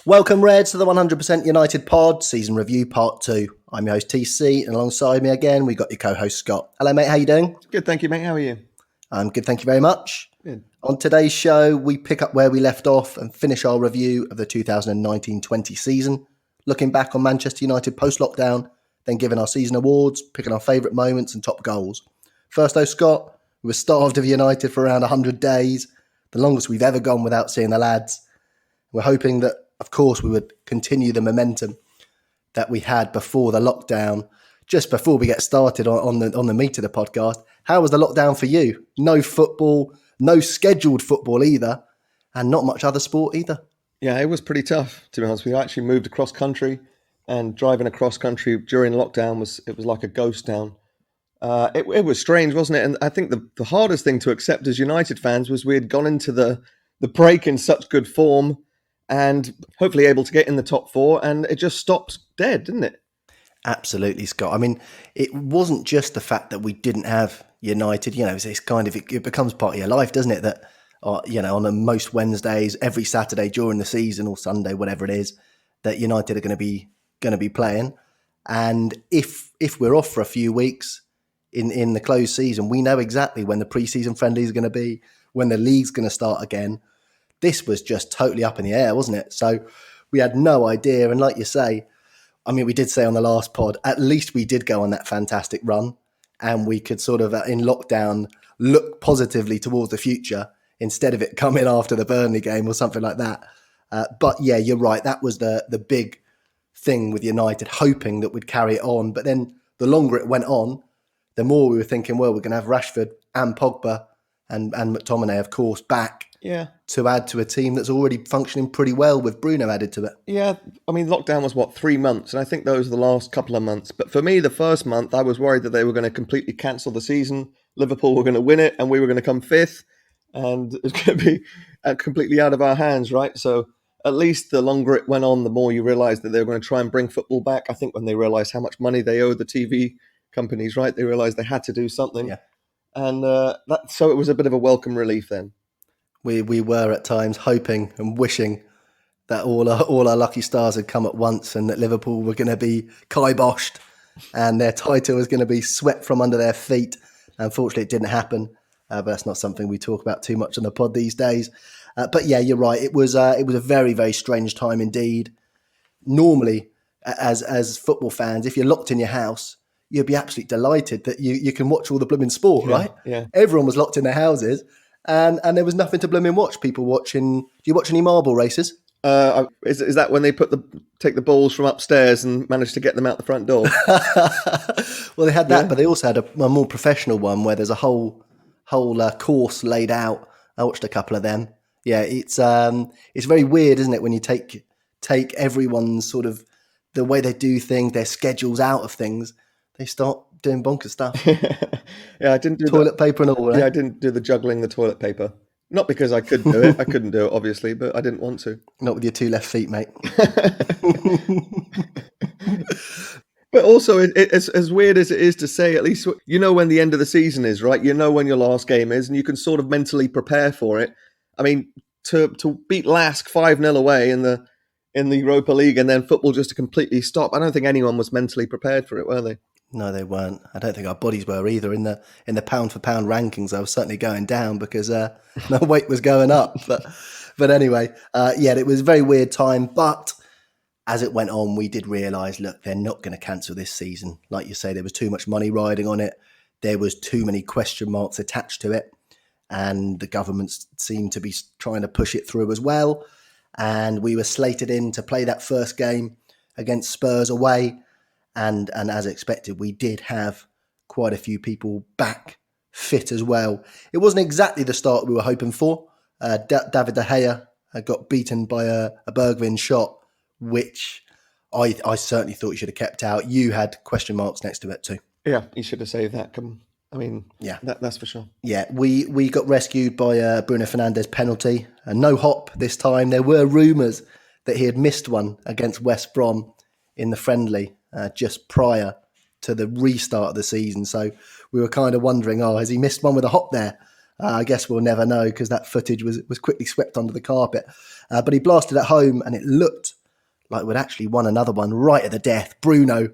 Welcome, Reds, to the 100% United Pod, Season Review Part 2. I'm your host, TC, and alongside me again, we got your co-host, Scott. Hello, mate. How you doing? Good, thank you, mate. How are you? I'm good, thank you very much. Good. On today's show, we pick up where we left off and finish our review of the 2019-20 season, looking back on Manchester United post-lockdown, then giving our season awards, picking our favourite moments and top goals. First, though, Scott, we were starved of United for around 100 days, the longest we've ever gone without seeing the lads. We're hoping that, of course, we would continue the momentum that we had before the lockdown. Just before we get started on the meat of the podcast, how was the lockdown for you? No football, no scheduled football either, and not much other sport either. Yeah, it was pretty tough, to be honest. We actually moved across country, and driving across country during lockdown was like a ghost town. It was strange, wasn't it? And I think the hardest thing to accept as United fans was we had gone into the break in such good form and hopefully able to get in the top four, and it just stops dead, didn't it? Absolutely, Scott. I mean, it wasn't just the fact that we didn't have United. You know, it's kind of, it becomes part of your life, doesn't it? That, on most Wednesdays, every Saturday during the season or Sunday, whatever it is, that United are going to be playing. And if we're off for a few weeks in the closed season, we know exactly when the pre-season friendlies are going to be, when the league's going to start again. This was just totally up in the air, wasn't it? So we had no idea. And like you say, I mean, we did say on the last pod, at least we did go on that fantastic run and we could sort of, in lockdown, look positively towards the future instead of it coming after the Burnley game or something like that. But yeah, you're right. That was the big thing with United, hoping that we'd carry it on. But then the longer it went on, the more we were thinking, well, we're going to have Rashford and Pogba and McTominay, of course, back. Yeah. To add to a team that's already functioning pretty well with Bruno added to it. Yeah, I mean, lockdown was, 3 months? And I think those are the last couple of months. But for me, the first month, I was worried that they were going to completely cancel the season. Liverpool were going to win it and we were going to come fifth. And it was going to be completely out of our hands, right? So at least the longer it went on, the more you realised that they were going to try and bring football back. I think when they realised how much money they owed the TV companies, right? They realised they had to do something. Yeah. And so it was a bit of a welcome relief then. We were at times hoping and wishing that all our lucky stars had come at once and that Liverpool were going to be kiboshed and their title was going to be swept from under their feet. Unfortunately, it didn't happen, but that's not something we talk about too much on the pod these days. But yeah, you're right. It was a very, very strange time indeed. Normally, as football fans, if you're locked in your house, you'd be absolutely delighted that you can watch all the blooming sport, right? Yeah. Everyone was locked in their houses. And there was nothing to blooming watch. People watching. Do you watch any marble races? Is that when they take the balls from upstairs and manage to get them out the front door? Well, they had that, but they also had a more professional one where there's a whole course laid out. I watched a couple of them. Yeah, it's very weird, isn't it, when you take everyone's sort of the way they do things, their schedules out of things, they start doing bonkers stuff. Yeah, I didn't do toilet paper and all. Yeah, I didn't do the juggling the toilet paper. Not because I couldn't do it. I couldn't do it, obviously, but I didn't want to. Not with your two left feet, mate. But also, it's as weird as it is to say, at least you know when the end of the season is, right? You know when your last game is, and you can sort of mentally prepare for it. I mean, to beat Lask 5-0 away in the Europa League and then football just to completely stop, I don't think anyone was mentally prepared for it, were they? No, they weren't. I don't think our bodies were either. In the pound for pound rankings, I was certainly going down because my weight was going up. But anyway, it was a very weird time. But as it went on, we did realise, look, they're not going to cancel this season. Like you say, there was too much money riding on it. There was too many question marks attached to it. And the government seemed to be trying to push it through as well. And we were slated in to play that first game against Spurs away. And as expected, we did have quite a few people back fit as well. It wasn't exactly the start we were hoping for. David De Gea got beaten by a Bergvin shot, which I certainly thought he should have kept out. You had question marks next to it too. Yeah, he should have saved that. Yeah, that's for sure. Yeah, we got rescued by Bruno Fernandes penalty. No hop this time. There were rumours that he had missed one against West Brom in the friendly just prior to the restart of the season. So we were kind of wondering, has he missed one with a hop there? I guess we'll never know because that footage was quickly swept under the carpet. But he blasted at home and it looked like we'd actually won another one right at the death. Bruno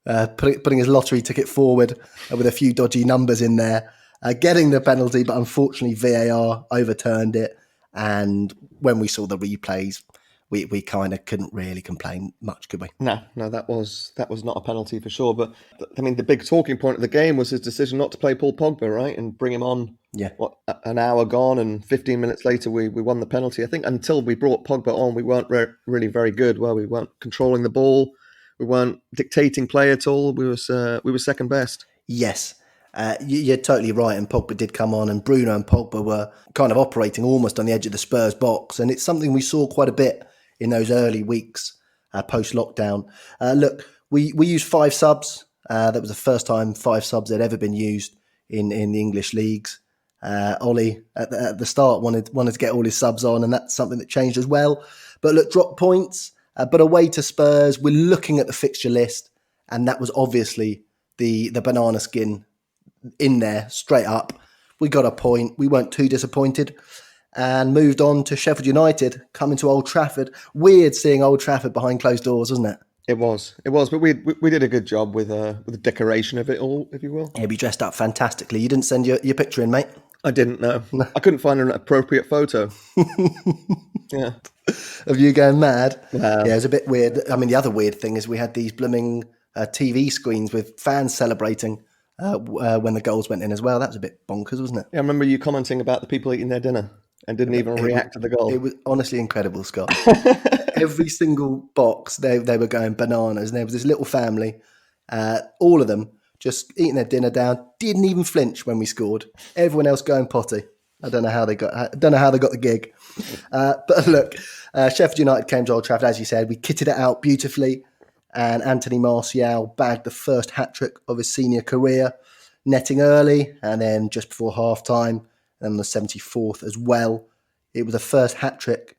putting his lottery ticket forward with a few dodgy numbers in there, getting the penalty, but unfortunately VAR overturned it. And when we saw the replays, we kind of couldn't really complain much, could we? No, that was not a penalty for sure. But I mean, the big talking point of the game was his decision not to play Paul Pogba, right, and bring him on. Yeah. An hour gone, and 15 minutes later we won the penalty. I think until we brought Pogba on, we weren't really very good. Well, we weren't controlling the ball, we weren't dictating play at all. We were second best. Yes. You're totally right, and Pogba did come on, and Bruno and Pogba were kind of operating almost on the edge of the Spurs box, and it's something we saw quite a bit in those early weeks post-lockdown. Look, we used 5 subs. That was the first time 5 subs had ever been used in the English leagues. Ole at the start wanted to get all his subs on, and that's something that changed as well. But look, drop points, but away to Spurs. We're looking at the fixture list, and that was obviously the banana skin in there straight up. We got a point. We weren't too disappointed, and moved on to Sheffield United, coming to Old Trafford. Weird seeing Old Trafford behind closed doors, wasn't it? It was, but we did a good job with the decoration of it all, if you will. Yeah, we dressed up fantastically. You didn't send your picture in, mate? I didn't know. I couldn't find an appropriate photo. Yeah. Of you going mad? Wow. Yeah, it was a bit weird. I mean, the other weird thing is we had these blooming TV screens with fans celebrating when the goals went in as well. That was a bit bonkers, wasn't it? Yeah, I remember you commenting about the people eating their dinner and didn't even react to the goal. It was honestly incredible, Scott. Every single box, they were going bananas. And there was this little family, all of them just eating their dinner down, didn't even flinch when we scored. Everyone else going potty. I don't know how they got the gig. But look, Sheffield United came to Old Trafford, as you said. We kitted it out beautifully, and Anthony Martial bagged the first hat-trick of his senior career, netting early, and then just before half-time, and the 74th as well. It was the first hat-trick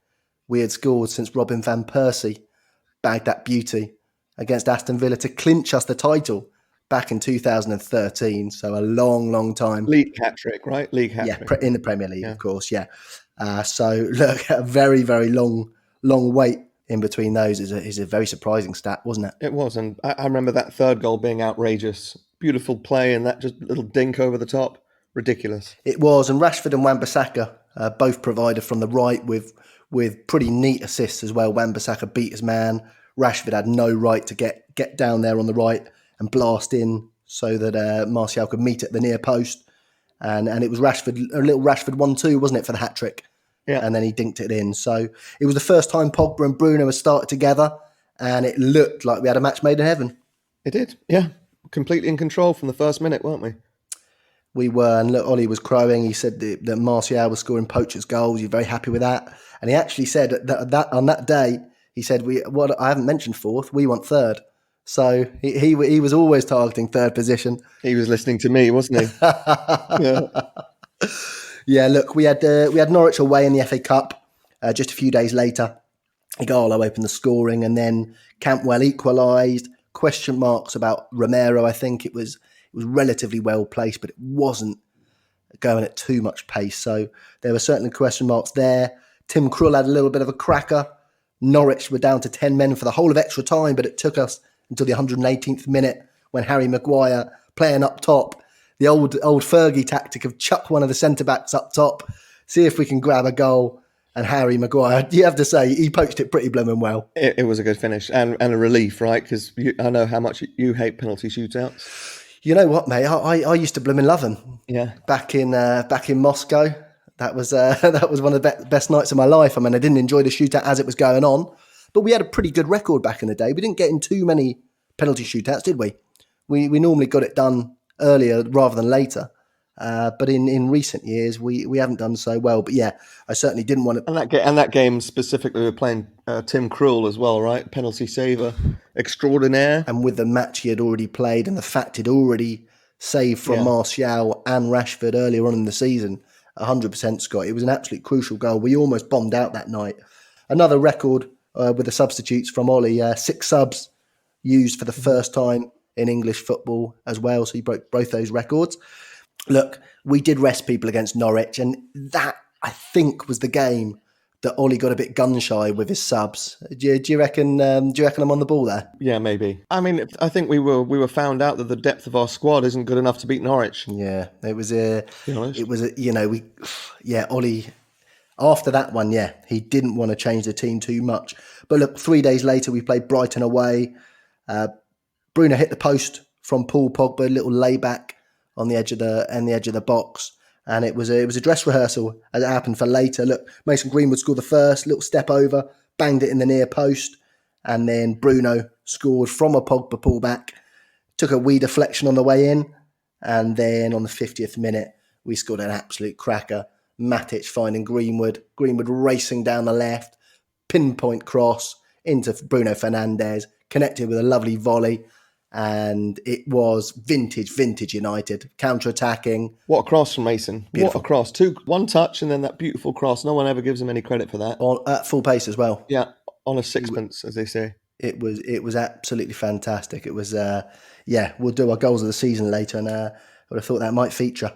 we had scored since Robin van Persie bagged that beauty against Aston Villa to clinch us the title back in 2013. So a long, long time. League hat-trick, right? League hat-trick. Yeah, in the Premier League, of course, yeah. So look, a very, very long wait in between those is a very surprising stat, wasn't it? It was, and I remember that third goal being outrageous. Beautiful play, and that just little dink over the top. Ridiculous. It was, and Rashford and Wan-Bissaka both provided from the right with pretty neat assists as well. Wan-Bissaka beat his man. Rashford had no right to get down there on the right and blast in so that Martial could meet at the near post. And it was Rashford, a little Rashford 1-2, wasn't it, for the hat-trick? Yeah. And then he dinked it in. So it was the first time Pogba and Bruno had started together, and it looked like we had a match made in heaven. It did, yeah. Completely in control from the first minute, weren't we? We were, and look, Ollie was crowing. He said that Martial was scoring poachers' goals. He's very happy with that. And he actually said that on that day, he said, I haven't mentioned fourth, we want third. So he was always targeting third position. He was listening to me, wasn't he? Yeah. Yeah, look, we had Norwich away in the FA Cup just a few days later. Igalo opened the scoring, and then Campwell equalised. Question marks about Romero. I think it was relatively well placed, but it wasn't going at too much pace. So there were certainly question marks there. Tim Krul had a little bit of a cracker. Norwich were down to 10 men for the whole of extra time, but it took us until the 118th minute when Harry Maguire, playing up top, the old Fergie tactic of chuck one of the centre-backs up top, see if we can grab a goal. And Harry Maguire, you have to say, he poached it pretty blooming well. It was a good finish and a relief, right? Because I know how much you hate penalty shootouts. You know what, mate? I used to blooming love them. Yeah. Back in Moscow, that was one of the best nights of my life. I mean, I didn't enjoy the shootout as it was going on, but we had a pretty good record back in the day. We didn't get in too many penalty shootouts, did we? We normally got it done earlier rather than later. But in recent years, we haven't done so well. But yeah, I certainly didn't want to. And that game specifically, we were playing Tim Krul as well, right? Penalty saver extraordinaire. And with the match he had already played and the fact he'd already saved from Martial and Rashford earlier on in the season, 100% Scott. It was an absolute crucial goal. We almost bombed out that night. Another record with the substitutes from Ollie, 6 subs used for the first time in English football as well. So he broke both those records. Look, we did rest people against Norwich, and that, I think, was the game that Ole got a bit gun shy with his subs. Do you reckon? Do you reckon I'm on the ball there? Yeah, maybe. I mean, I think we were found out that the depth of our squad isn't good enough to beat Norwich. Yeah, it was a. To be honest. It was a. Ole. After that one, he didn't want to change the team too much. But look, 3 days later, we played Brighton away. Bruno hit the post from Paul Pogba, a little layback on the edge of the box, and it was a dress rehearsal as it happened for later. Look, Mason Greenwood scored the first, little step over, banged it in the near post, and then Bruno scored from a Pogba pullback, took a wee deflection on the way in, and then on the 50th minute, we scored an absolute cracker. Matic finding Greenwood racing down the left, pinpoint cross into Bruno Fernandes, connected with a lovely volley, and it was vintage United, counter-attacking. What a cross from Mason. Beautiful. What a cross. One touch and then that beautiful cross. No one ever gives him any credit for that. At full pace as well. Yeah, on a sixpence, as they say. It was absolutely fantastic. It was, we'll do our goals of the season later, and I would have thought that might feature.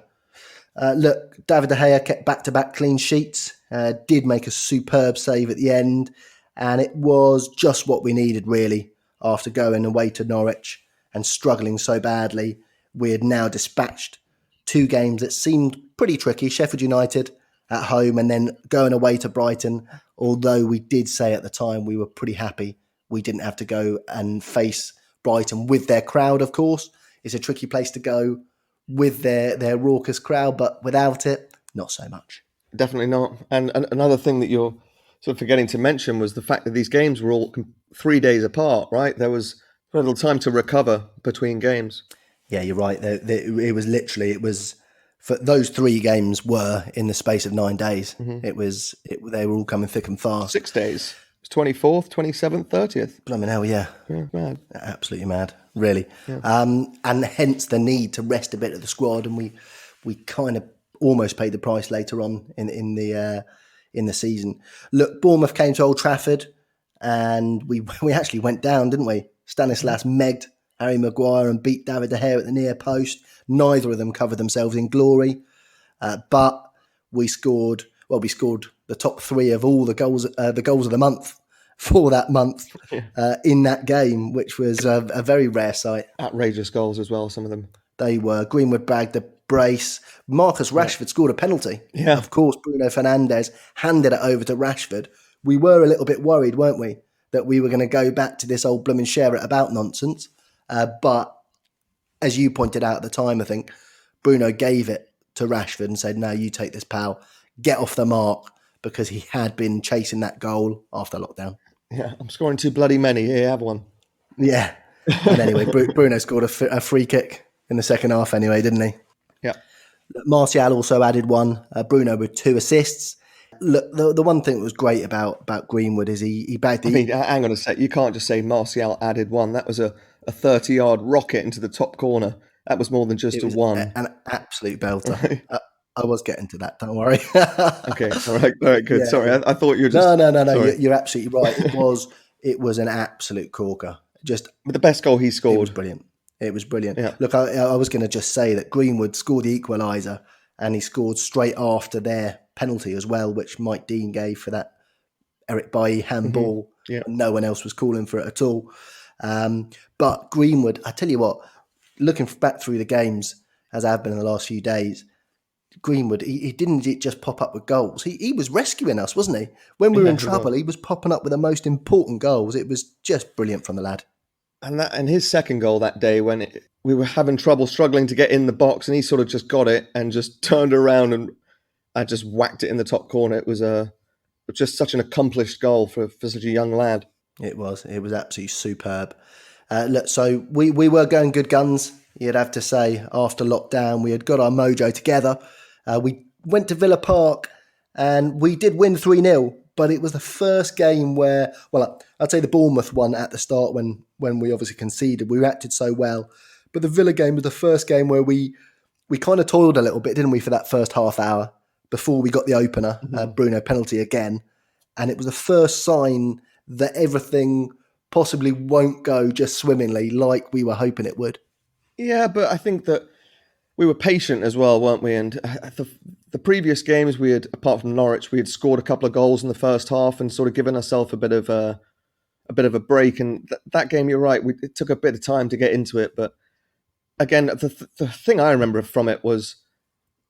Look, David De Gea kept back-to-back clean sheets, did make a superb save at the end, and it was just what we needed, really, after going away to Norwich and struggling so badly. We had now dispatched 2 games that seemed pretty tricky, Sheffield United at home and then going away to Brighton, although we did say at the time we were pretty happy we didn't have to go and face Brighton with their crowd, of course. It's a tricky place to go with their raucous crowd, but without it, not so much. Definitely not. And another thing that you're sort of forgetting to mention was the fact that these games were all 3 days apart, right? There was very little time to recover between games. Yeah, you're right. It was for those 3 games were in the space of 9 days. Mm-hmm. They were all coming thick and fast. 6 days. It was 24th, 27th, 30th. Blimey hell, yeah. Mad. Absolutely mad, really. Yeah. And hence the need to rest a bit of the squad, and we kind of almost paid the price later on in the season. Look, Bournemouth came to Old Trafford, and we actually went down, didn't we? Stanislas megged Harry Maguire and beat David De Gea at the near post. Neither of them covered themselves in glory, but we scored the top 3 of all the goals of the month for that month in that game, which was a very rare sight. Outrageous goals as well, some of them. They were. Greenwood bagged a brace. Marcus Rashford scored a penalty. Yeah. Of course, Bruno Fernandes handed it over to Rashford. We were a little bit worried, weren't we, that we were going to go back to this old blooming share it about nonsense. But as you pointed out at the time, I think Bruno gave it to Rashford and said, "No, you take this, pal. Get off the mark," because he had been chasing that goal after lockdown. Yeah, I'm scoring too bloody many. Here, have one. Yeah. And anyway, Bruno scored a free kick in the second half anyway, didn't he? Yeah. Martial also added one. Bruno with 2 assists. Look, the one thing that was great about Greenwood is he bagged the... I mean, hang on a sec. You can't just say Martial added one. That was a 30-yard rocket into the top corner. That was more than just a one. An absolute belter. Right. I was getting to that, don't worry. Okay, all right, good. Yeah. Sorry, I thought you were just... No, you're absolutely right. It was an absolute corker. Just the best goal he scored. It was brilliant. Yeah. Look, I was going to just say that Greenwood scored the equaliser, and he scored straight after their penalty as well, which Mike Dean gave for that Eric Bailly handball. Mm-hmm. Yeah. No one else was calling for it at all. But Greenwood, I tell you what, looking back through the games, as I've been in the last few days, Greenwood, he didn't just pop up with goals. He was rescuing us, wasn't he? When we were in trouble, he was popping up with the most important goals. It was just brilliant from the lad. And his second goal that day, when we were having trouble, struggling to get in the box, and he sort of just got it and just turned around and I just whacked it in the top corner. It was just such an accomplished goal for such a young lad. It was absolutely superb. Look, so we were going good guns, you'd have to say, after lockdown. We had got our mojo together. We went to Villa Park and we did win 3-0, but it was the first game where, well, I'd say the Bournemouth one at the start when we obviously conceded, we reacted so well. But the Villa game was the first game where we kind of toiled a little bit, didn't we, for that first half hour before we got the opener, Bruno penalty again. And it was the first sign that everything possibly won't go just swimmingly like we were hoping it would. Yeah, but I think that we were patient as well, weren't we? And the previous games we had, apart from Norwich, we had scored a couple of goals in the first half and sort of given ourselves a bit of a break. And that game, you're right, it took a bit of time to get into it. But again, the thing I remember from it was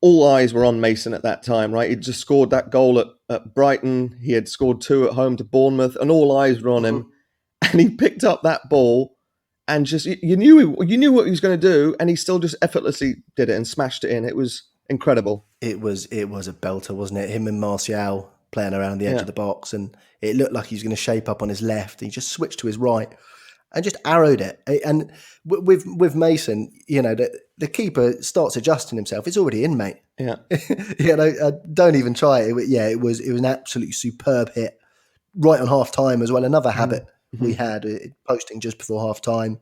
all eyes were on Mason at that time, right? He'd just scored that goal at Brighton. He had scored 2 at home to Bournemouth, and all eyes were on him. And he picked up that ball, and just you knew what he was going to do, and he still just effortlessly did it and smashed it in. It was incredible. It was a belter, wasn't it? Him and Martial playing around the edge of the box, and it looked like he was going to shape up on his left. He just switched to his right and just arrowed it. And with Mason, the keeper starts adjusting himself. It's already in, mate. Yeah. Don't even try it. It was an absolutely superb hit right on half time as well. Another habit we had, posting just before half time.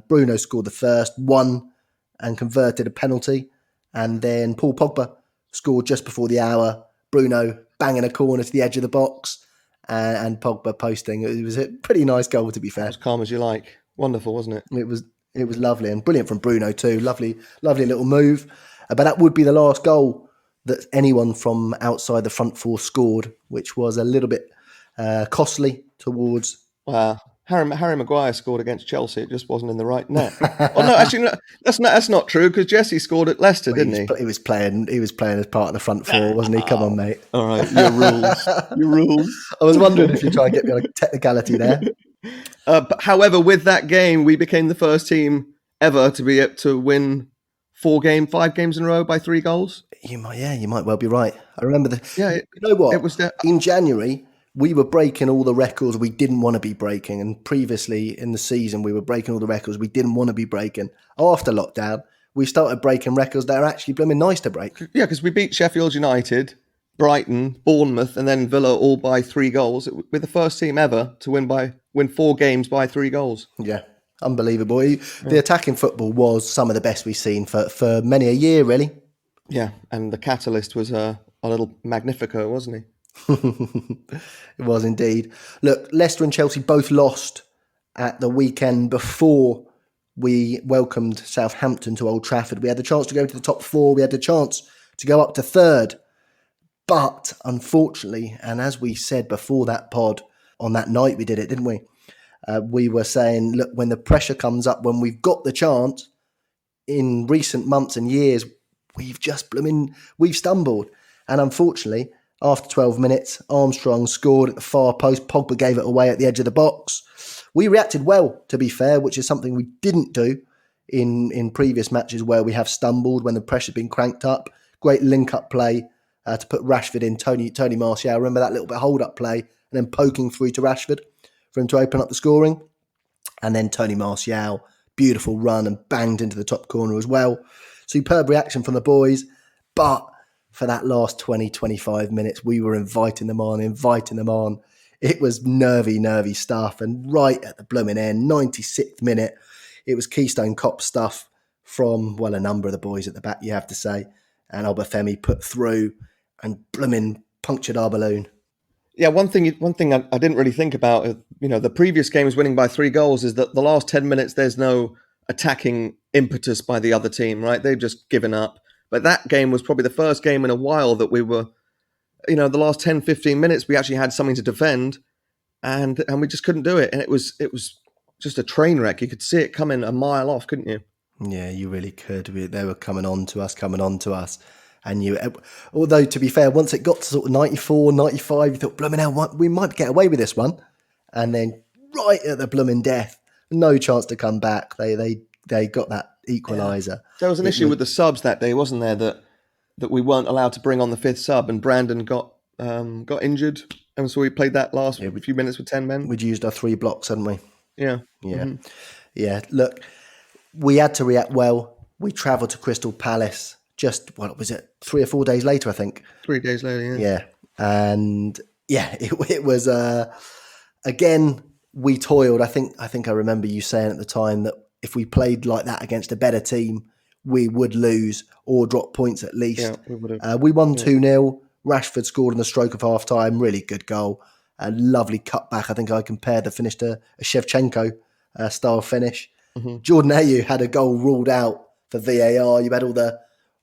Bruno scored the first, won and converted a penalty. And then Paul Pogba scored just before the hour. Bruno banging a corner to the edge of the box and Pogba posting. It was a pretty nice goal, to be fair. As calm as you like. Wonderful, wasn't it? It was lovely and brilliant from Bruno too. Lovely little move. But that would be the last goal that anyone from outside the front four scored, which was a little bit costly towards... Harry Maguire scored against Chelsea. It just wasn't in the right net. Oh no, actually, no, that's not true because Jesse scored at Leicester, didn't he? He was playing as part of the front four, wasn't he? Come on, mate. All right, your rules. I was wondering if you'd try and get me on a technicality there. But however, with that game, we became the first team ever to be able to win 5 games in a row by 3 goals. You might well be right. I remember you know what? It was in January. We were breaking all the records we didn't want to be breaking. And previously in the season, we were breaking all the records we didn't want to be breaking. After lockdown, we started breaking records that are actually blooming nice to break. Yeah, because we beat Sheffield United, Brighton, Bournemouth, and then Villa all by 3 goals. We're the first team ever to win 4 games by 3 goals. Yeah, unbelievable. The attacking football was some of the best we've seen for many a year, really. Yeah, and the catalyst was a little Magnifico, wasn't he? It was indeed. Look, Leicester and Chelsea both lost at the weekend before we welcomed Southampton to Old Trafford. We had the chance to go to the top 4. We had the chance to go up to 3rd. But unfortunately, and as we said before that pod, on that night we did it, didn't we? We were saying, look, when the pressure comes up, when we've got the chance, in recent months and years, we've stumbled. And unfortunately, after 12 minutes, Armstrong scored at the far post. Pogba gave it away at the edge of the box. We reacted well, to be fair, which is something we didn't do in previous matches where we have stumbled when the pressure's been cranked up. Great link-up play to put Rashford in. Tony Martial, remember that little bit hold-up play and then poking through to Rashford for him to open up the scoring. And then Tony Martial, beautiful run and banged into the top corner as well. Superb reaction from the boys, but for that last 20, 25 minutes, we were inviting them on. It was nervy stuff. And right at the blooming end, 96th minute, it was Keystone Cop stuff from, a number of the boys at the back, you have to say. And Obafemi put through and blooming punctured our balloon. Yeah, one thing I didn't really think about, the previous games winning by 3 goals is that the last 10 minutes, there's no attacking impetus by the other team, right? They've just given up. But that game was probably the first game in a while that we were, the last 10, 15 minutes, we actually had something to defend and we just couldn't do it. And it was just a train wreck. You could see it coming a mile off, couldn't you? Yeah, you really could. They were coming on to us. And although to be fair, once it got to sort of 94, 95, you thought, blooming hell, we might get away with this one. And then right at the blooming death, no chance to come back. They got that equaliser. Yeah. There was an issue with the subs that day, wasn't there? That we weren't allowed to bring on the 5th sub, and Brandon got injured, and so we played that last few minutes with 10 men. We'd used our 3 blocks, hadn't we? Yeah. Yeah. Look, we had to react well. We travelled to Crystal Palace just, was it 3 or 4 days later, I think? 3 days later, yeah. And it was, again, we toiled. I think I remember you saying at the time that if we played like that against a better team, we would lose or drop points at least. Yeah, we would have. We won 2-0. Rashford scored in the stroke of half-time. Really good goal. A lovely cutback. I think I compared the finish to a Shevchenko style finish. Mm-hmm. Jordan Ayew had a goal ruled out for VAR. You had all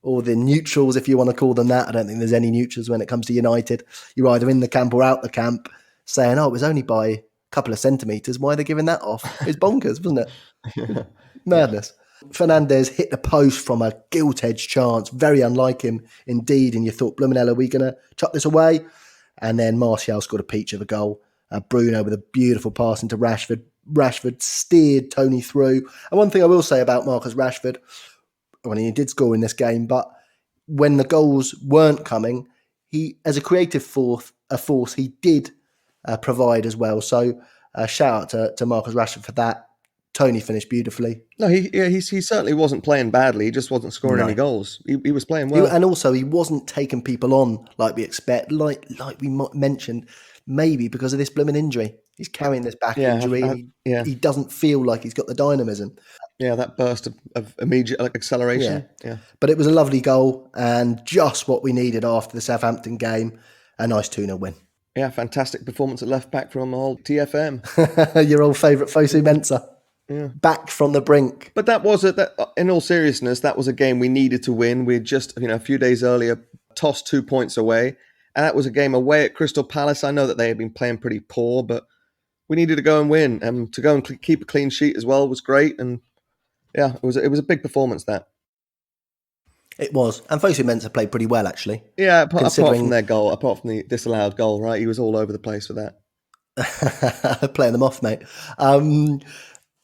or the neutrals, if you want to call them that. I don't think there's any neutrals when it comes to United. You're either in the camp or out the camp, saying, "Oh, it was only by a couple of centimetres. Why are they giving that off?" It's bonkers, wasn't it? Madness. Fernandez hit the post from a gilt-edged chance, very unlike him indeed. And you thought, blooming hell, are we going to chuck this away? And then Martial scored a peach of a goal. Bruno with a beautiful pass into Rashford. Rashford steered Tony through. And one thing I will say about Marcus Rashford, when he did score in this game, but when the goals weren't coming, he, as a creative force, he did provide as well. So shout out to Marcus Rashford for that. Tony finished beautifully. No, he certainly wasn't playing badly. He just wasn't scoring any goals. He was playing well. And also, he wasn't taking people on like we expect, like we mentioned, maybe because of this blooming injury. He's carrying this back injury. He doesn't feel like he's got the dynamism. Yeah, that burst of immediate acceleration. Yeah. But it was a lovely goal and just what we needed after the Southampton game. A nice 2-0 win. Yeah, fantastic performance at left back from old TFM. Your old favourite Fosu Mensah. Yeah. Back from the brink. But that was in all seriousness, that was a game we needed to win. We had just, a few days earlier tossed 2 points away. And that was a game away at Crystal Palace. I know that they had been playing pretty poor, but we needed to go and win. And to go and keep a clean sheet as well was great. And yeah, it was a big performance, that. It was. And Fosu Mensah played pretty well, actually. Yeah, apart from their goal, apart from the disallowed goal, right? He was all over the place for that. Playing them off, mate.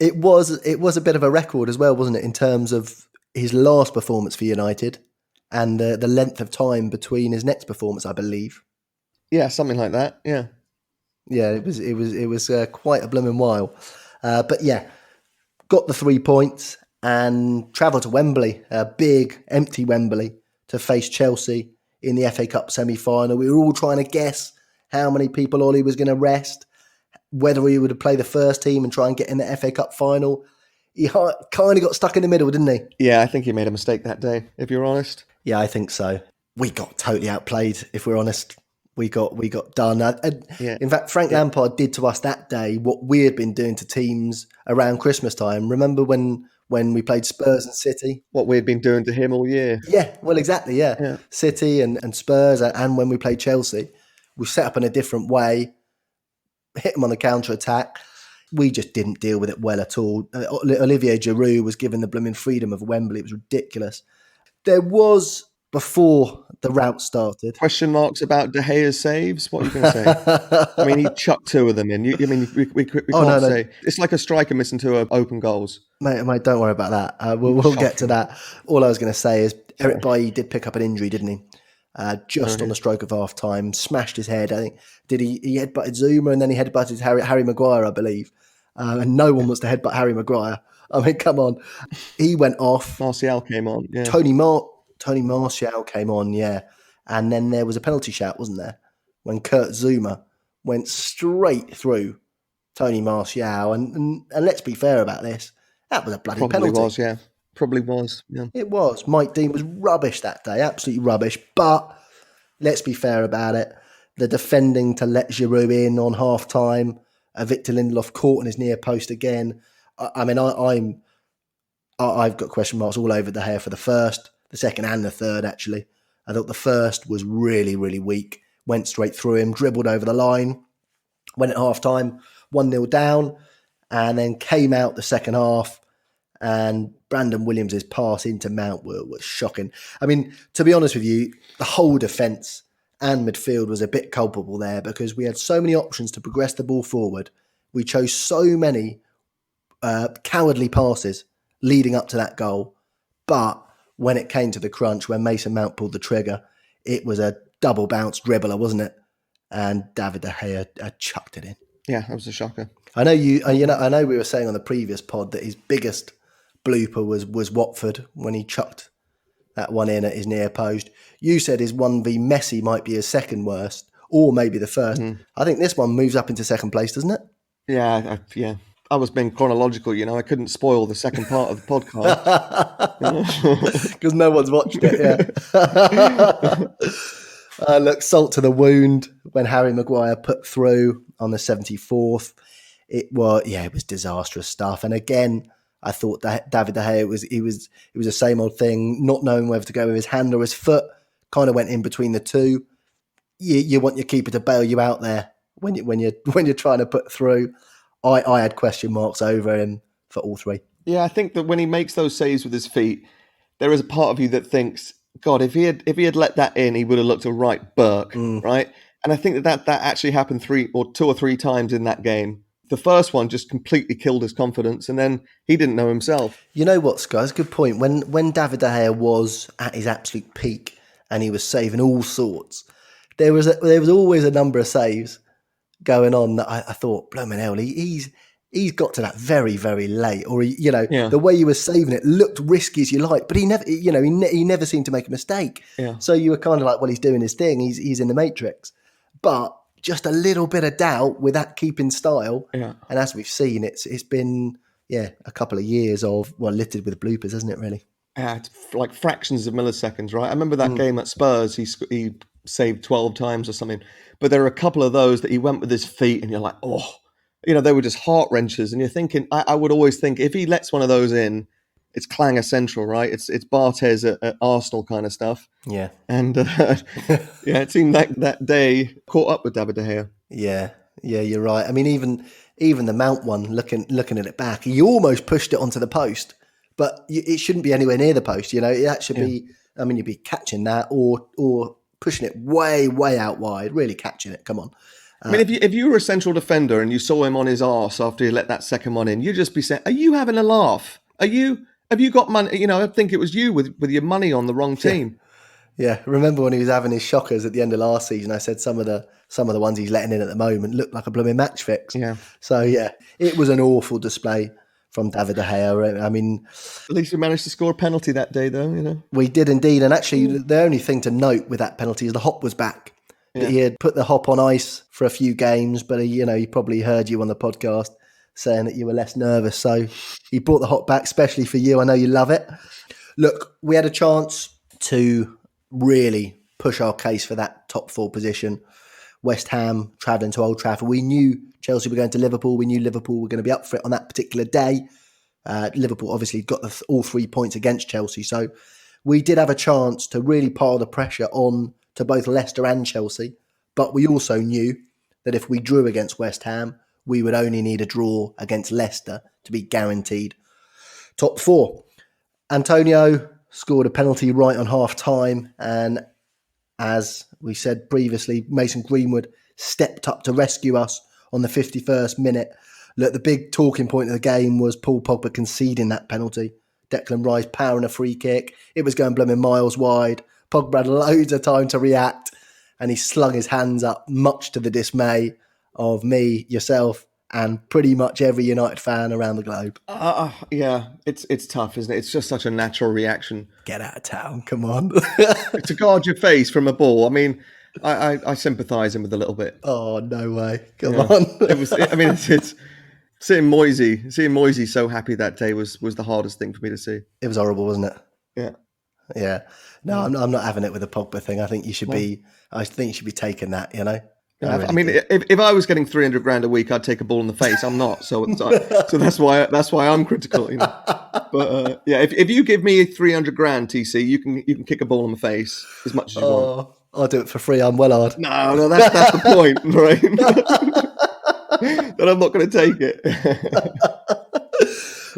It was a bit of a record as well, wasn't it, in terms of his last performance for United and the length of time between his next performance, I believe. Yeah, something like that. Yeah. Yeah, it was quite a blooming while. But yeah, got the 3 points and travelled to Wembley, a big empty Wembley, to face Chelsea in the FA Cup semi-final. We were all trying to guess how many people Ole was going to rest, whether he would play the first team and try and get in the FA Cup final. He kind of got stuck in the middle, didn't he? Yeah, I think he made a mistake that day, if you're honest. Yeah, I think so. We got totally outplayed, if we're honest. We got done. In fact, Frank Lampard did to us that day what we had been doing to teams around Christmas time. Remember when we played Spurs and City? What we had been doing to him all year. Yeah, well, exactly, yeah. City and Spurs, and when we played Chelsea. We set up in a different way, hit them on the counter-attack. We just didn't deal with it well at all. Olivier Giroud was given the blooming freedom of Wembley. It was ridiculous. There was, before the rout started... Question marks about De Gea's saves? What are you going to say? I mean, he chucked 2 of them in. We can't say. It's like a striker missing 2 open goals. Mate, don't worry about that. We'll get to that. All I was going to say is Eric Bailly did pick up an injury, didn't he? On the stroke of half time, smashed his head. I think he headbutted Zuma and then he headbutted Harry Maguire, I believe. And no one wants to headbutt Harry Maguire. I mean, come on. He went off. Martial came on. Yeah. Tony Martial came on, yeah. And then there was a penalty shout, wasn't there? When Kurt Zuma went straight through Tony Martial. And let's be fair about this. That was a bloody penalty. Probably was, yeah. It was. Mike Dean was rubbish that day, absolutely rubbish. But let's be fair about it. The defending to let Giroud in on half-time, Victor Lindelof caught on his near post again. I've got question marks all over De Gea for the first, the second and the third, actually. I thought the first was really, really weak. Went straight through him, dribbled over the line, went at half-time, 1-0 down, and then came out the second half. And Brandon Williams' pass into Mount was shocking. I mean, to be honest with you, the whole defence and midfield was a bit culpable there because we had so many options to progress the ball forward. We chose so many cowardly passes leading up to that goal. But when it came to the crunch, when Mason Mount pulled the trigger, it was a double bounce dribbler, wasn't it? And David De Gea chucked it in. Yeah, that was a shocker. I know I know we were saying on the previous pod that his biggest blooper was Watford when he chucked that one in at his near post. You said his 1v Messi might be his second worst, or maybe the first. I think this one moves up into second place, doesn't it? Yeah. I was being chronological, I couldn't spoil the second part of the podcast. Because no one's watched it, yeah. Look, salt to the wound when Harry Maguire put through on the 74th. It was disastrous stuff. And again, I thought that David De Gea it was the same old thing, not knowing whether to go with his hand or his foot. Kind of went in between the two. You want your keeper to bail you out there when you're trying to put through. I had question marks over him for all three. Yeah, I think that when he makes those saves with his feet, there is a part of you that thinks, God, if he had let that in, he would have looked a right Burke, right? And I think that actually happened two or three times in that game. The first one just completely killed his confidence, and then he didn't know himself. You know what, Sky? That's a good point. When David De Gea was at his absolute peak and he was saving all sorts, there was always a number of saves going on that I thought, blooming hell, he's got to that very, very late, or the way he was saving it looked risky as you like, but he never, he never seemed to make a mistake. Yeah. So you were kind of like, well, he's doing his thing, he's in the matrix, but just a little bit of doubt with that keeping style. Yeah. And as we've seen, it's been a couple of years of littered with bloopers, isn't it? Really. Yeah, it's like fractions of milliseconds, right? I remember that game at Spurs. He saved 12 times or something, but there are a couple of those that he went with his feet, and you're like, oh, they were just heart wrenchers. And you're thinking, I would always think if he lets one of those in, it's Clanger Central, right? It's Barthez at Arsenal kind of stuff. Yeah. And it seemed like that day caught up with David De Gea. Yeah, you're right. I mean, even the Mount one, looking at it back, he almost pushed it onto the post, but it shouldn't be anywhere near the post. That should be. I mean, you'd be catching that or pushing it way, way out wide, really catching it. Come on. I mean, if you were a central defender and you saw him on his arse after he let that second one in, you'd just be saying, "Are you having a laugh? Have you got money? I think it was you with your money on the wrong team." Yeah, remember when he was having his shockers at the end of last season? I said some of the ones he's letting in at the moment look like a blooming match fix. Yeah. So it was an awful display from David De Gea. I mean, at least we managed to score a penalty that day, though. We did indeed, and actually, the only thing to note with that penalty is the hop was back. Yeah. He had put the hop on ice for a few games, but he probably heard you on the podcast saying that you were less nervous, so he brought the hop back, especially for you. I know you love it. Look, we had a chance to really push our case for that top four position. West Ham travelling to Old Trafford. We knew Chelsea were going to Liverpool. We knew Liverpool were going to be up for it on that particular day. Liverpool obviously got all 3 points against Chelsea. So we did have a chance to really pile the pressure on to both Leicester and Chelsea. But we also knew that if we drew against West Ham, we would only need a draw against Leicester to be guaranteed top four. Antonio scored a penalty right on half time, and as we said previously, Mason Greenwood stepped up to rescue us on the 51st minute. Look, the big talking point of the game was Paul Pogba conceding that penalty. Declan Rice powering a free kick. It was going blooming miles wide. Pogba had loads of time to react, and he slung his hands up, much to the dismay of me, yourself, and pretty much every United fan around the globe. Yeah, it's tough, isn't it? It's just such a natural reaction. Get out of town, come on. To guard your face from a ball. I mean, I sympathise him with a little bit. Oh, no way. Come on. It's seeing Moisey so happy that day was the hardest thing for me to see. It was horrible, wasn't it? Yeah. Yeah. No, I'm not having it with the Pogba thing. I think you should be taking that, Yeah, I mean, if I was getting $300,000 a week, I'd take a ball in the face. I'm not, so that's why I'm critical. But if you give me $300,000, TC, you can kick a ball in the face as much as you want. I'll do it for free. I'm well hard. No, that's the point, right? Then I'm not going to take it.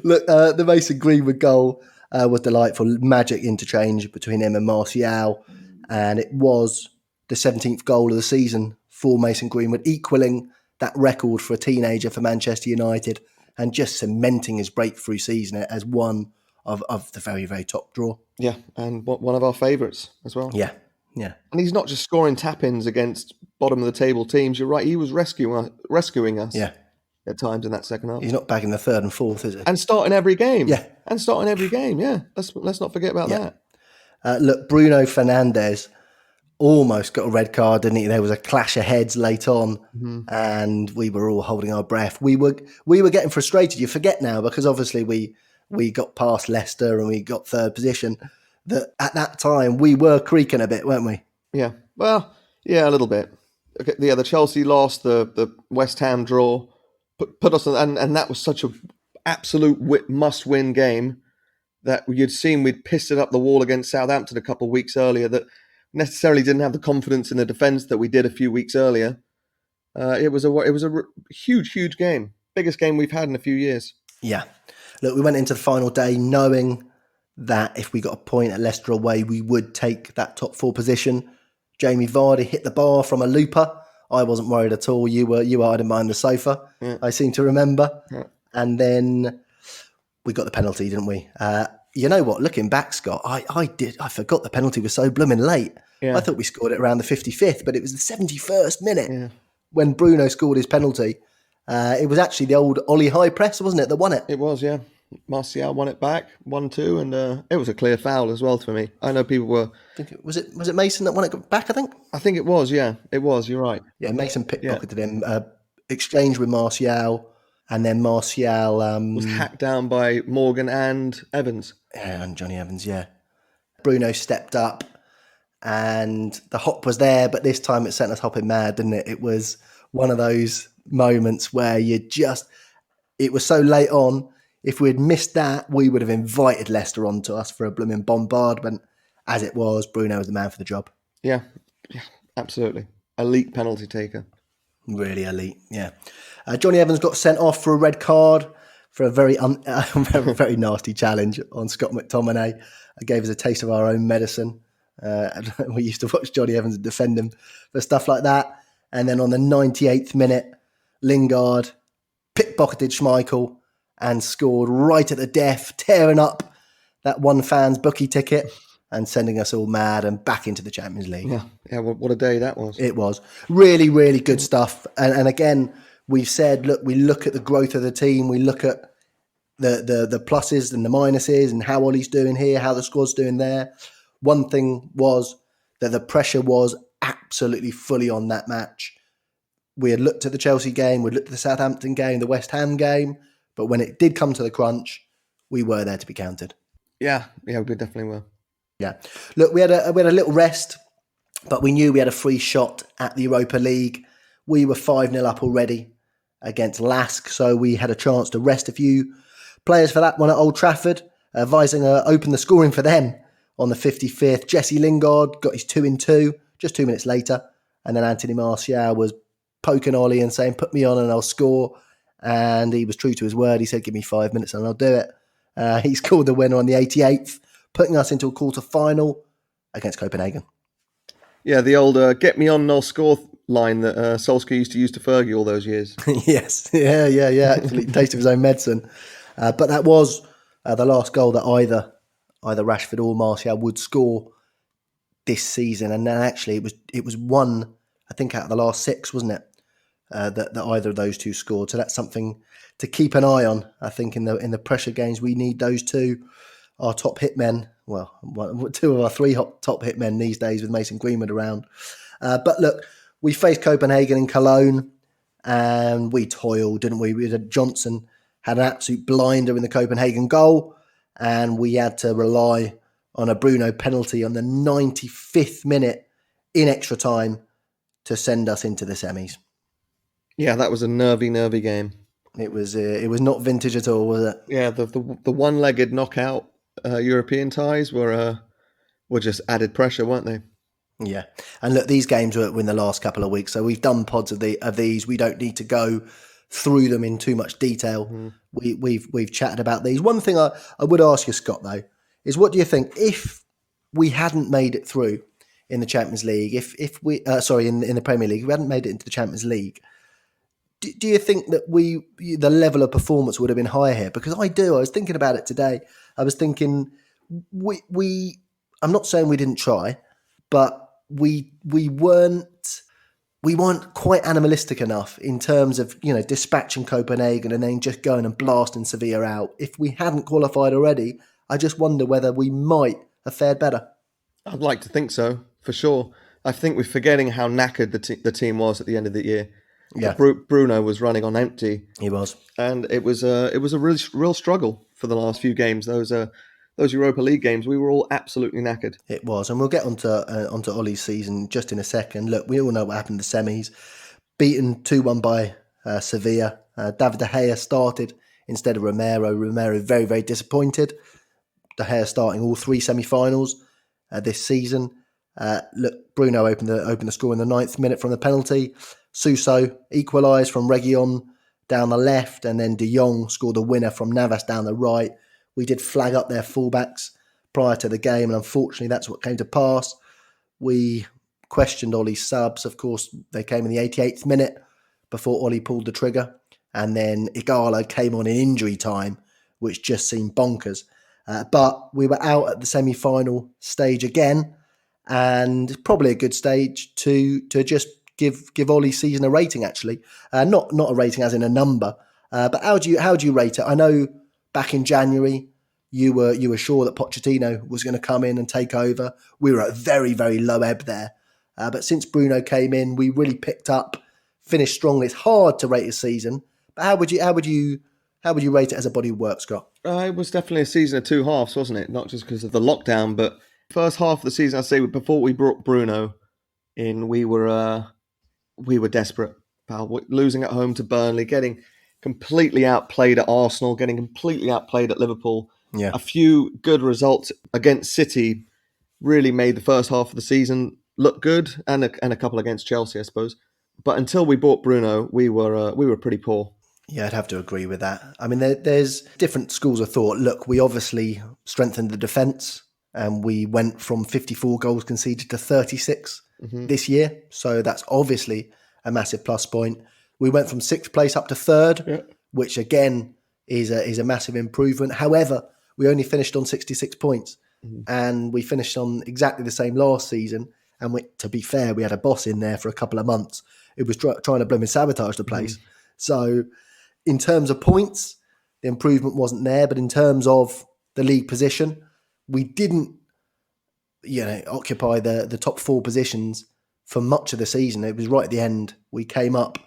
Look, the Mason Greenwood goal was delightful. Magic interchange between him and Martial, and it was the 17th goal of the season for Mason Greenwood, equaling that record for a teenager for Manchester United and just cementing his breakthrough season as one of the very, very top draw. Yeah, and one of our favourites as well. Yeah. And he's not just scoring tap-ins against bottom-of-the-table teams. You're right, he was rescuing us at times in that second half. He's not bagging the third and fourth, is he? And starting every game. Yeah. Let's not forget about that. Look, Bruno Fernandes almost got a red card, didn't he? There was a clash of heads late on, and we were all holding our breath. We were getting frustrated. You forget now, because obviously we got past Leicester and we got third position, that at that time we were creaking a bit, weren't we? Yeah. Well, yeah, a little bit. Okay, the Chelsea loss, the West Ham draw, put us on, and that was such a absolute must-win game that you'd seen we'd pissed it up the wall against Southampton a couple of weeks earlier, that necessarily didn't have the confidence in the defence that we did a few weeks earlier. It was a huge game. Biggest game we've had in a few years. Yeah. Look, we went into the final day knowing that if we got a point at Leicester away, we would take that top 4 position. Jamie Vardy hit the bar from a looper. I wasn't worried at all. You were hiding behind the sofa, yeah. I seem to remember. Yeah. And then we got the penalty, didn't we? You know what? Looking back, Scott, I forgot the penalty was so blooming late. Yeah. I thought we scored it around the 55th, but it was the 71st minute when Bruno scored his penalty. It was actually the old Ollie high press, wasn't it, that won it? It was, yeah. Martial won it back, 1-2, and it was a clear foul as well for me. I know people were... Was it Mason that won it back, I think? I think it was, yeah. It was, you're right. Yeah, Mason pickpocketed him, exchanged with Martial, and then Martial... was hacked down by Morgan and Evans. Yeah, and Johnny Evans, yeah. Bruno stepped up, and the hop was there, but this time it sent us hopping mad, didn't it? It was one of those moments where it was so late on. If we had missed that, we would have invited Leicester onto us for a blooming bombardment. As it was, Bruno was the man for the job. Yeah, absolutely. Elite penalty taker. Really elite, yeah. Johnny Evans got sent off for a red card for a very very nasty challenge on Scott McTominay. It gave us a taste of our own medicine. We used to watch Johnny Evans and defend him for stuff like that. And then on the 98th minute, Lingard pickpocketed Schmeichel and scored right at the death, tearing up that one fan's bookie ticket and sending us all mad and back into the Champions League. Yeah. What a day that was. It was really, really good stuff. And again, we've said, look, we look at the growth of the team. We look at the pluses and the minuses and how Ollie's doing here, how the squad's doing there. One thing was that the pressure was absolutely fully on that match. We had looked at the Chelsea game, we'd looked at the Southampton game, the West Ham game, but when it did come to the crunch, we were there to be counted. Yeah, we definitely were. Yeah. Look, we had a little rest, but we knew we had a free shot at the Europa League. We were 5-0 up already against Lask, so we had a chance to rest a few players for that one at Old Trafford. Weisinger opened the scoring for them on the 55th. Jesse Lingard got his 2-2 just 2 minutes later, and then Anthony Martial was poking Ollie and saying, put me on and I'll score. And he was true to his word. He said, give me 5 minutes and I'll do it. He scored the winner on the 88th, putting us into a quarter-final against Copenhagen. Yeah, the old get me on and I'll score line that Solskjaer used to use to Fergie all those years. Yes, yeah. Actually, taste of his own medicine. But that was the last goal that either Rashford or Martial would score this season. And then actually it was one, I think, out of the last 6, wasn't it? That either of those two scored. So that's something to keep an eye on. I think in the pressure games, we need those two, our top hitmen. Well, 2 of our 3 top hitmen these days with Mason Greenwood around. But look, we faced Copenhagen in Cologne and we toiled, didn't we? Johnson had an absolute blinder in the Copenhagen goal and we had to rely on a Bruno penalty on the 95th minute in extra time to send us into the semis. Yeah, that was a nervy game. It was not vintage at all, was it? Yeah, the one-legged knockout European ties were just added pressure, weren't they? Yeah, and look, these games were in the last couple of weeks, so we've done pods of these. We don't need to go through them in too much detail. We've chatted about these. One thing I would ask you, Scott, though, is what do you think if we hadn't made it through in the Champions League? If we in the Premier League, if we hadn't made it into the Champions League, do you think that the level of performance would have been higher here? Because I do. I was thinking about it today. I was thinking I'm not saying we didn't try, but we weren't quite animalistic enough in terms of, dispatching Copenhagen and then just going and blasting Sevilla out. If we hadn't qualified already, I just wonder whether we might have fared better. I'd like to think so, for sure. I think we're forgetting how knackered the team was at the end of the year. Yeah, Bruno was running on empty. He was, and it was a real struggle for the last few games. Those Europa League games, we were all absolutely knackered. It was, and we'll get onto Ollie's season just in a second. Look, we all know what happened in the semis. Beaten 2-1 by Sevilla. David De Gea started instead of Romero. Romero very, very disappointed. De Gea starting all 3 semi-finals this season. Look, Bruno opened the score in the 9th minute from the penalty. Suso equalised from Reguilon down the left, and then De Jong scored the winner from Navas down the right. We did flag up their fullbacks prior to the game, and unfortunately that's what came to pass. We questioned Ole's subs. Of course, they came in the 88th minute before Ole pulled the trigger, and then Igalo came on in injury time, which just seemed bonkers. But we were out at the semi-final stage again, and probably a good stage to just give Ole's season a rating. Actually, not a rating as in a number, but how do you rate it? I know back in January you were sure that Pochettino was going to come in and take over. We were at a very, very low ebb there, but since Bruno came in, we really picked up, finished strongly. It's hard to rate a season, but how would you rate it as a body of work, Scott? It was definitely a season of 2 halves, wasn't it? Not just because of the lockdown, but first half of the season, I'd say before we brought Bruno in, we were desperate, pal. Losing at home to Burnley, getting completely outplayed at Arsenal, getting completely outplayed at Liverpool. Yeah. A few good results against City really made the first half of the season look good, and a couple against Chelsea, I suppose. But until we bought Bruno, we were pretty poor. Yeah, I'd have to agree with that. I mean, there's different schools of thought. Look, we obviously strengthened the defence, and we went from 54 goals conceded to 36 this year. So that's obviously a massive plus point. We went from 6th place up to 3rd, which again is a massive improvement. However, we only finished on 66 points, and we finished on exactly the same last season. And to be fair, we had a boss in there for a couple of months. It was trying to bloom and sabotage the place. So in terms of points, the improvement wasn't there. But in terms of the league position, we didn't occupy the top 4 positions for much of the season. It was right at the end. We came up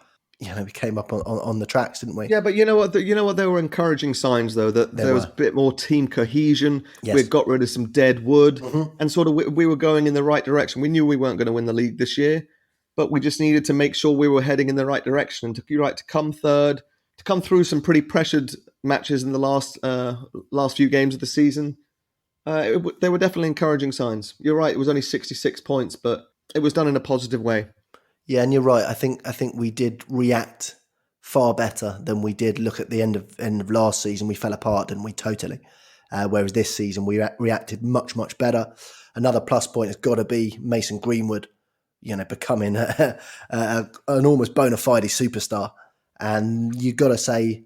on the tracks, didn't we? Yeah, but you know what? There were encouraging signs, though, that there was a bit more team cohesion. Yes. We'd got rid of some dead wood, and sort of we were going in the right direction. We knew we weren't going to win the league this year, but we just needed to make sure we were heading in the right direction. And to come third, to come through some pretty pressured matches in the last few games of the season, there were definitely encouraging signs. You're right; it was only 66 points, but it was done in a positive way. Yeah, and you're right. I think we did react far better than we did. Look at the end of last season, we fell apart, didn't we? Totally. Whereas this season, we reacted much, much better. Another plus point has got to be Mason Greenwood, becoming an almost bona fide superstar. And you've got to say,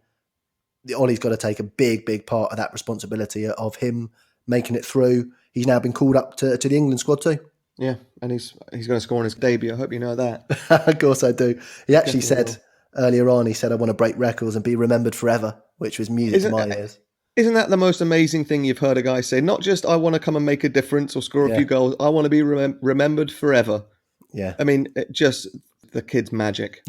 Ollie's got to take a big, big part of that responsibility of him making it through. He's now been called up to the England squad too. Yeah, and he's going to score on his debut. I hope you know that. Of course I do. He actually said earlier on, I want to break records and be remembered forever, which was music to my ears. Isn't that the most amazing thing you've heard a guy say? Not just, I want to come and make a difference or score a few goals. I want to be remembered forever. Yeah. I mean, the kid's magic.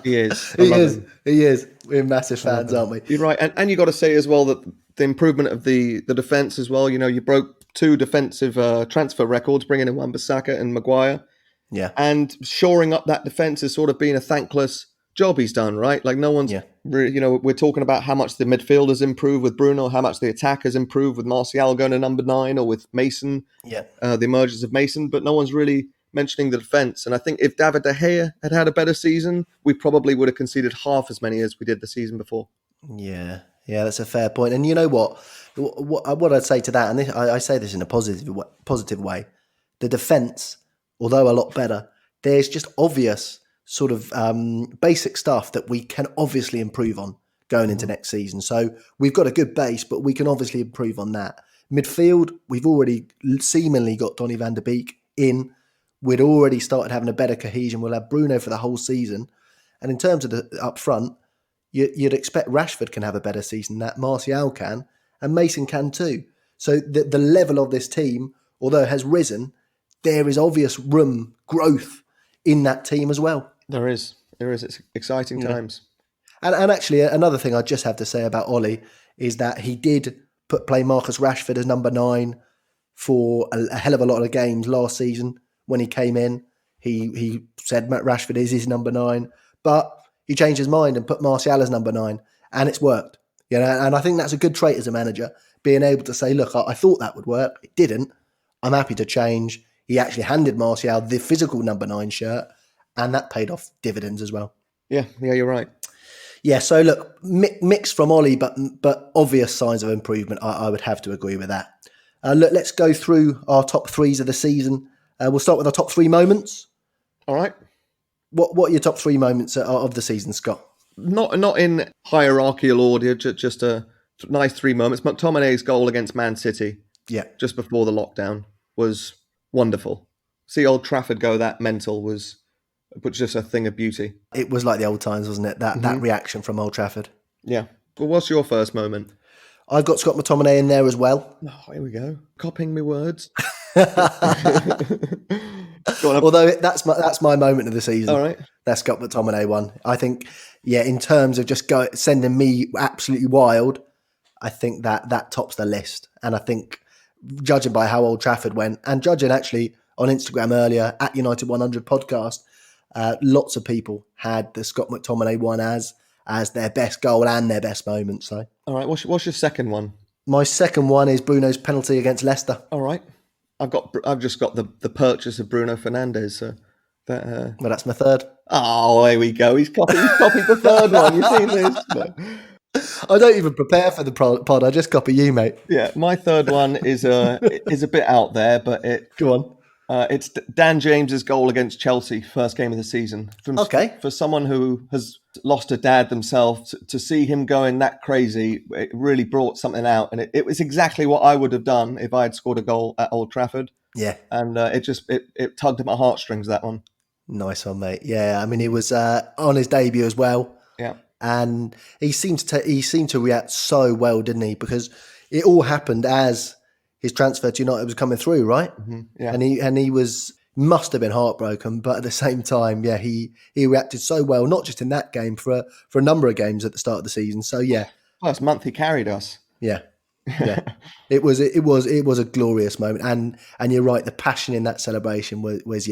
He is. He is. We're massive fans, aren't we? You're right. And you got to say as well that the improvement of the defence as well. You broke 2 defensive transfer records, bringing in Wan-Bissaka and Maguire. Yeah. And shoring up that defence has sort of been a thankless job he's done, right? Like no one's really, we're talking about how much the midfield has improved with Bruno, how much the attack has improved with Martial going to number 9 or with Mason, the emergence of Mason, but no one's really mentioning the defence. And I think if David De Gea had a better season, we probably would have conceded half as many as we did the season before. Yeah, that's a fair point. And you know what I'd say to that, and I say this in a positive way, the defence, although a lot better, there's just obvious sort of basic stuff that we can obviously improve on going into next season. So we've got a good base, but we can obviously improve on that. Midfield, we've already seemingly got Donny van de Beek in. We'd already started having a better cohesion. We'll have Bruno for the whole season. And in terms of the up front, you'd expect Rashford can have a better season than that, Martial can, and Mason can too. So the level of this team, although it has risen, there is obvious growth in that team as well. There is. It's exciting times. And actually, another thing I just have to say about Ole is that he did play Marcus Rashford as number 9 for a hell of a lot of games last season. When he came in, he said Matt Rashford is his number 9, but he changed his mind and put Martial as number 9. and it's worked. And I think that's a good trait as a manager, being able to say, look, I thought that would work. It didn't. I'm happy to change. He actually handed Martial the physical number 9 shirt, and that paid off dividends as well. Yeah, you're right. Yeah, so look, mixed from Ole, but obvious signs of improvement. I would have to agree with that. Look, let's go through our top 3s of the season. We'll start with our top 3 moments. All right. What are your top 3 moments of the season, Scott? Not in hierarchical order, just a nice 3 moments. McTominay's goal against Man City, just before the lockdown, was wonderful. See Old Trafford go that mental was just a thing of beauty. It was like the old times, wasn't it? That reaction from Old Trafford. Yeah. Well, what's your first moment? I've got Scott McTominay in there as well. Oh, here we go. Copying me words. Although that's my moment of the season. All right. That Scott McTominay one. I think, in terms of just sending me absolutely wild, I think that tops the list. And I think, judging by how Old Trafford went, and judging actually on Instagram earlier at United 100 podcast, lots of people had the Scott McTominay one as their best goal and their best moment. So, all right, what's your second one? My second one is Bruno's penalty against Leicester. All right, I've just got the purchase of Bruno Fernandes. So well, that's my third. Oh, there we go. He's copied the third one. You've seen this? No. I don't even prepare for the pod. I just copy you, mate. Yeah, my third one is a bit out there, but go on. It's Dan James's goal against Chelsea, first game of the season. For someone who has lost a dad themselves, to see him going that crazy, it really brought something out. And it was exactly what I would have done if I had scored a goal at Old Trafford. Yeah. And it tugged at my heartstrings, that one. Nice one, mate. Yeah, I mean, it was on his debut as well. Yeah. And he seemed to react so well, didn't he? Because it all happened as his transfer to United was coming through, right? Mm-hmm. Yeah. And he must have been heartbroken, but at the same time, he reacted so well, not just in that game, for a number of games at the start of the season. So first month he carried us. Yeah. It was a glorious moment, and you're right, the passion in that celebration was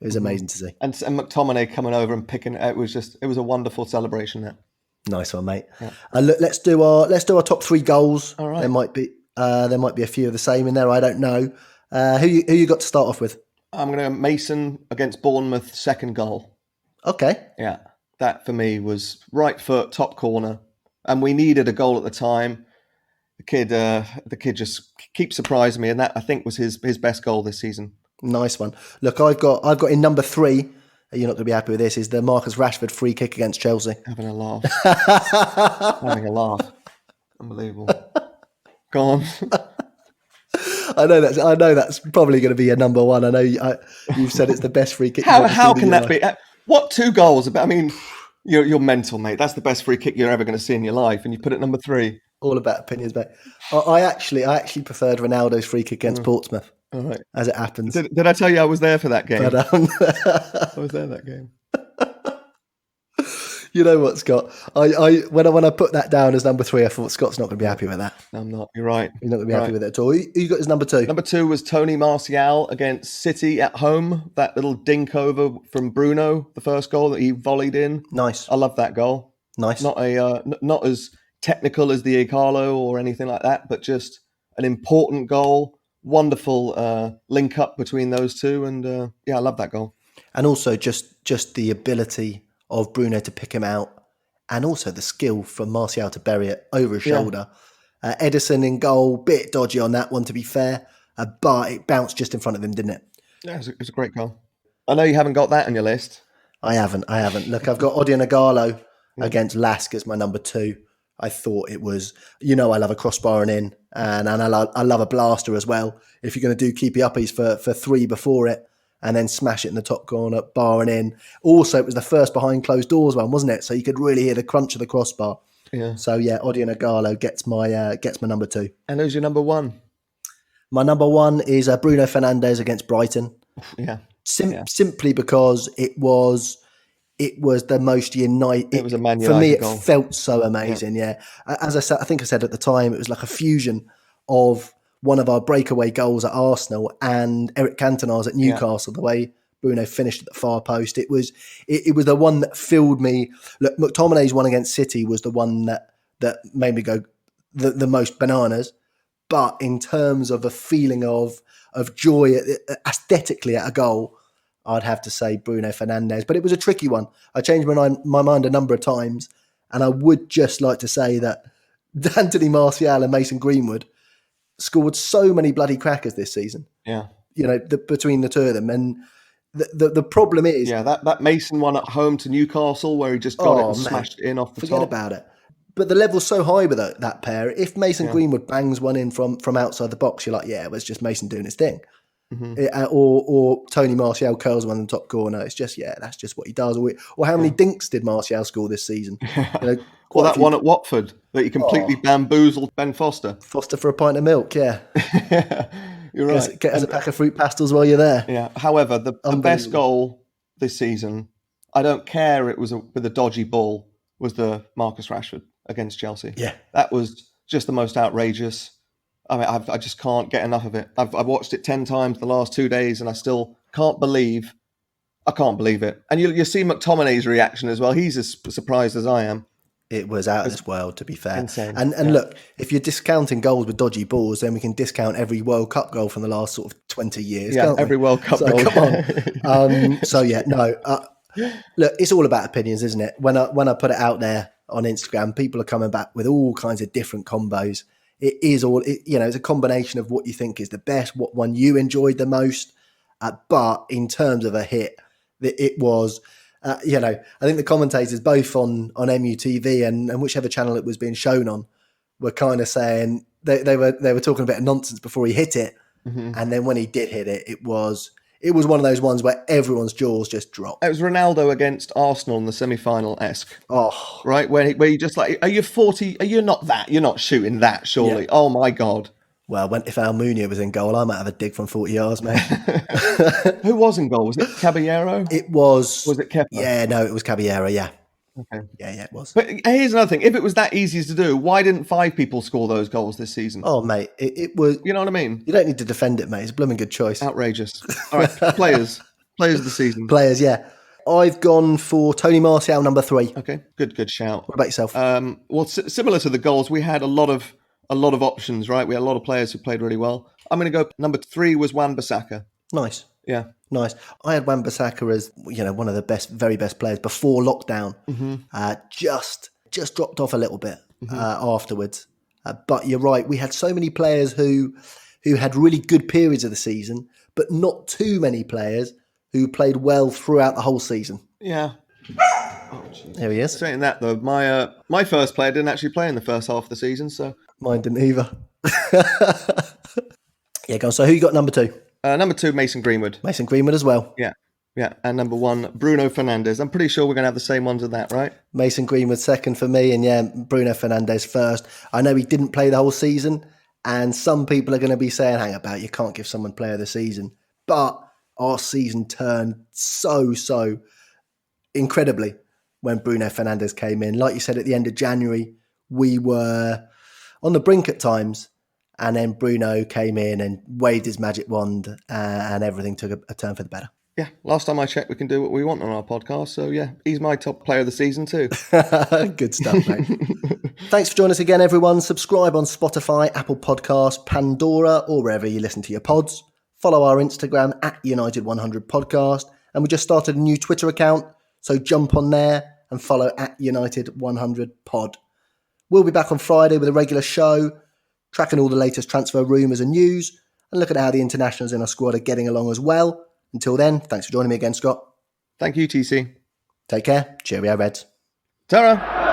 it was amazing to see. And McTominay coming over and picking it was a wonderful celebration. That nice one, mate. Yeah. Look, let's do our top 3 goals. All right. There might be a few of the same in there. I don't know. Who you got to start off with? I'm going to go Mason against Bournemouth, second goal. Okay. Yeah, that for me was right foot, top corner, and we needed a goal at the time. The kid just keeps surprising me, and that I think was his best goal this season. Nice one. Look, I've got in number 3. You're not going to be happy with this. Is the Marcus Rashford free kick against Chelsea? Having a laugh. Unbelievable. Go on. I know that's probably going to be your number 1. I know you've said it's the best free kick. How can that be? What 2 goals about? I mean, you're mental, mate. That's the best free kick you're ever going to see in your life, and you put it number 3. All about opinions, mate. I actually preferred Ronaldo's free kick against Portsmouth. All right. As it happens. Did I tell you I was there for that game? But, I was there that game. You know what, Scott? When I put that down as number 3, I thought Scott's not going to be happy with that. No, I'm not. You're right. He's not going to be happy with it at all. Who got his number 2? Number 2 was Tony Martial against City at home. That little dink over from Bruno, the first goal that he volleyed in. Nice. I love that goal. Nice. Not as technical as the Igalo or anything like that, but just an important goal. Wonderful link up between those two, and I love that goal. And also just the ability of Bruno to pick him out, and also the skill from Martial to bury it over his shoulder. Edison in goal, bit dodgy on that one to be fair, but it bounced just in front of him, didn't it? Yeah, it was a great goal. I know you haven't got that on your list. I haven't. Look, I've got Odion Igalo against Lask as my number 2. I thought it was, I love a crossbar in, and I love a blaster as well. If you're going to do keepy uppies for 3 before it, and then smash it in the top corner, barring in. Also, it was the first behind closed doors one, wasn't it? So you could really hear the crunch of the crossbar. Yeah. So Odion Igalo gets my number 2. And who's your number 1? My number 1 is Bruno Fernandes against Brighton. Yeah. Simply because it was the most united. It was a Man United for me. It goal. Felt so amazing. Yeah. As I said, I think I said at the time, it was like a fusion of one of our breakaway goals at Arsenal and Eric Cantona's at Newcastle. The way Bruno finished at the far post, it was the one that filled me. Look, McTominay's one against City was the one that that made me go the most bananas. But in terms of a feeling of joy aesthetically at a goal, I'd have to say Bruno Fernandes. But it was a tricky one. I changed my mind a number of times, and I would just like to say that Anthony Martial and Mason Greenwood scored so many bloody crackers this season. Yeah. Between the two of them. And the problem is... Yeah, that Mason one at home to Newcastle where he just got it and smashed it in off the top. Forget about it. But the level's so high with that pair. If Mason Greenwood bangs one in from outside the box, you're like, yeah, it was just Mason doing his thing. Or Tony Martial curls one in the top corner. It's just, that's just what he does. Or how many dinks did Martial score this season? Well, that one at Watford that he completely bamboozled Ben Foster. Foster for a pint of milk, yeah. You're right. Get us a pack of fruit pastels while you're there. Yeah. However, the best goal this season, I don't care it was with a dodgy ball, was the Marcus Rashford against Chelsea. Yeah. That was just the most outrageous. I mean, I just can't get enough of it. I've watched it 10 times the last 2 days and I still can't believe it. And you see McTominay's reaction as well. He's as surprised as I am. It was out of this world, to be fair. Insane. And look, if you're discounting goals with dodgy balls, then we can discount every World Cup goal from the last sort of 20 years. Yeah, every World Cup goal. Come on. Look, it's all about opinions, isn't it? When I put it out there on Instagram, people are coming back with all kinds of different combos. It is it's a combination of what you think is the best, what one you enjoyed the most. But in terms of a hit, it was... I think the commentators both on MUTV and whichever channel it was being shown on were kind of saying they were talking a bit of nonsense before he hit it, and then when he did hit it, it was one of those ones where everyone's jaws just dropped. It was Ronaldo against Arsenal in the semi-final-esque. Oh, right, where you just like, are you 40? Are you not that? You're not shooting that, surely? Yeah. Oh my God. Well, if Almunia was in goal, I might have a dig from 40 yards, mate. Who was in goal? Was it Caballero? It was. Was it Kepa? Yeah, no, it was Caballero, yeah. Okay. Yeah, it was. But here's another thing. If it was that easy to do, why didn't 5 people score those goals this season? Oh, mate, it was... You know what I mean? You don't need to defend it, mate. It's a blooming good choice. Outrageous. All right, players. Players of the season. Players, yeah. I've gone for Tony Martial, number 3. Okay, good shout. What about yourself? Well, similar to the goals, we had a lot of options, right? We had a lot of players who played really well. I'm going to go number 3 was Wan-Bissaka. Nice. Yeah. Nice. I had Wan-Bissaka as, one of the very best players before lockdown. Just dropped off a little bit afterwards. But you're right. We had so many players who had really good periods of the season, but not too many players who played well throughout the whole season. Yeah. Oh, there he is. Saying that though, my first player didn't actually play in the first half of the season, so mine didn't either. Yeah, go on. So who you got number 2? Number 2, Mason Greenwood. Mason Greenwood as well. Yeah. And number 1, Bruno Fernandes. I'm pretty sure we're going to have the same ones as that, right? Mason Greenwood second for me, and Bruno Fernandes first. I know he didn't play the whole season, and some people are going to be saying, hang about, you can't give someone player of the season. But our season turned so incredibly when Bruno Fernandes came in. Like you said, at the end of January, we were on the brink at times, and then Bruno came in and waved his magic wand, and everything took a turn for the better. Yeah, last time I checked, we can do what we want on our podcast. So yeah, he's my top player of the season too. Good stuff, mate. Thanks for joining us again, everyone. Subscribe on Spotify, Apple Podcasts, Pandora, or wherever you listen to your pods. Follow our Instagram at United100 Podcast. And we just started a new Twitter account, so jump on there and follow at United100 Pod. We'll be back on Friday with a regular show, tracking all the latest transfer rumours and news, and looking at how the internationals in our squad are getting along as well. Until then, thanks for joining me again, Scott. Thank you, TC. Take care. Cheerio, Reds. Ta-ra.